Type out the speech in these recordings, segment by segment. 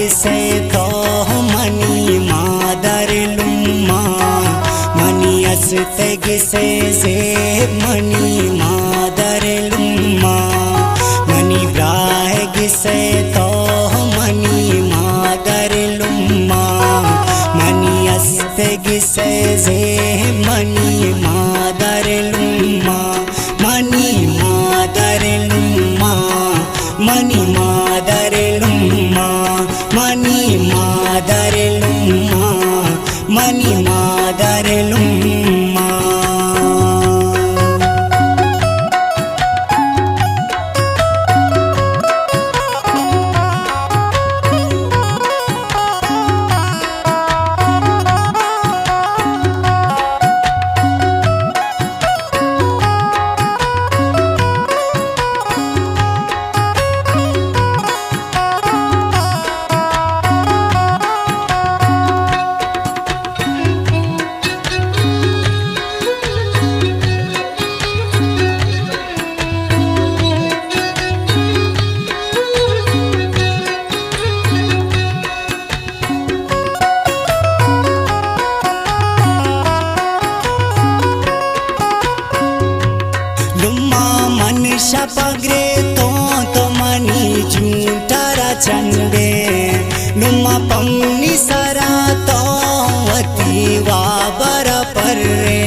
गिसे तो मनी मादर लुम्मा मनी अस्ते गिसे से मनी मादर लुम्मा मनी ब्राह गिसे तो मनी मादर लुम्मा मनी अस्ते गिसे से मनी मादर लुम्मा मनी मादर लुम्मा मनी मादर लुम्मा मनी मादर लुम्मा मनी मादर लुम्मा शपग्रे तो मनी झूठरा चंदे नुमा पम्नी सरा तो वती वाबर पर रे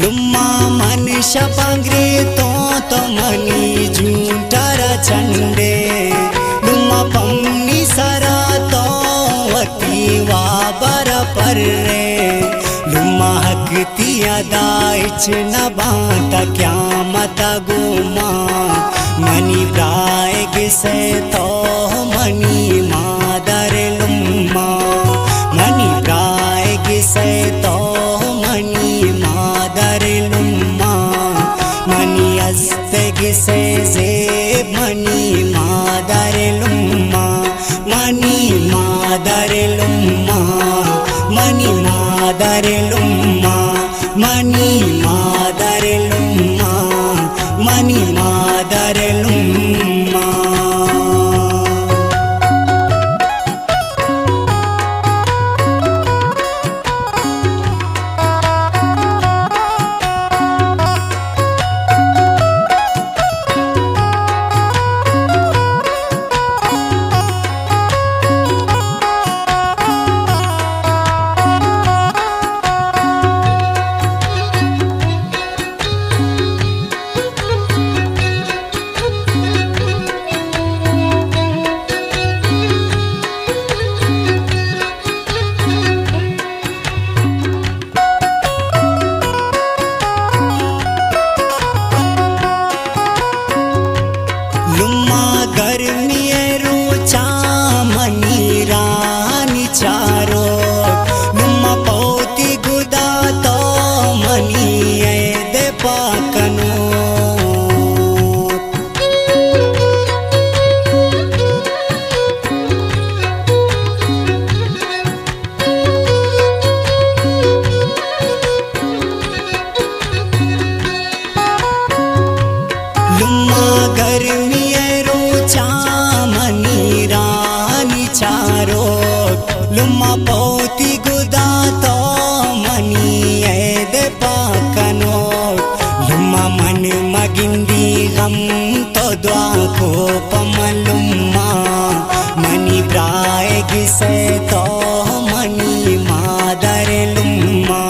लुम्मा मन शपग्रे तो मनी झूठरा चंदे लुम्मा पम्नी सरा तो वती वाबर पर रे लुम्मा हकतिया दाइच न बाता क्या मता गुमा मनी ब्राय गिसे तो मनी मादर लुम्मा मनी ब्राय गिसे तो मनी मादर लुम्मा मनी अस्ते गिसे से मनी मादर लुम्मा मनी मादर लुम्मा मनी मादर लुम्मा मनी मादर लुम्मा मनी मादर लुम्मा लुम्मा पौती गुदा तो मनी ऐदे पाकनो लुम्मा मन मगिंदी गम तो द्वा को पमलुम्मा मनी ब्राय गिसे तो मनी मादर लुम्मा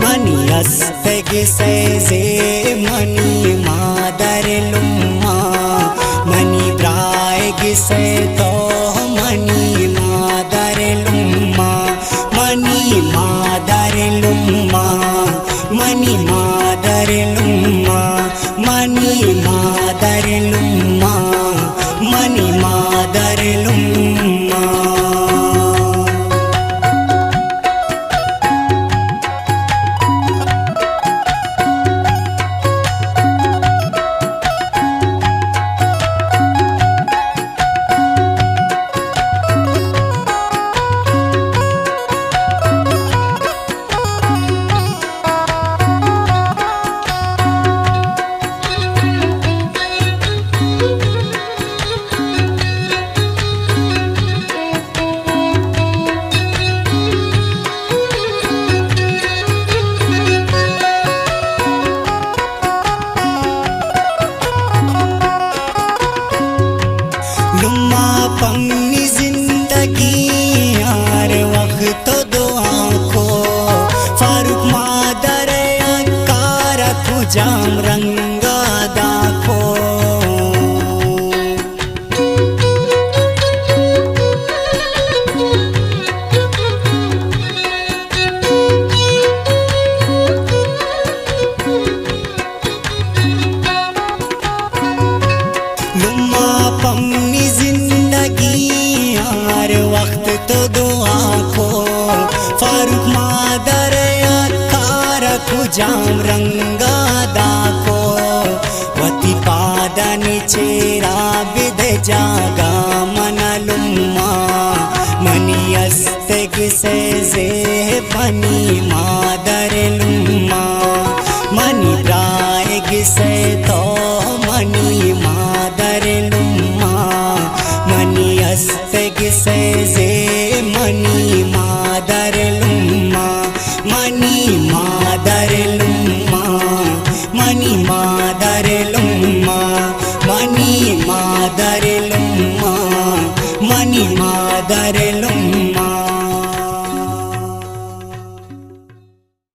मनी अस्ते गिसे से मनी मादर लुम्मा मनी ब्राय गिसे तो मनी मादर लुम्मा मनी मादर लुम्मा मनी मादर लुम्मा मनी मादर लुम्मा मनी मादर लुम्मा तो दुआ को फारूक मादर कार कुजाम रंगा दाको वती पादन चेरा बिद जागा मनलुम्मा मनी अस्तेग से जे पनी मादर लुम्मा मनी प्रायग से तो मनी मादर लुम्मा मनी अस्तेग से जे मनी मादर लुम्मा मनी मादर लुम्मा मनी मादर लुम्मा मनी मादर लुम्मा मनी मादर लुम्मा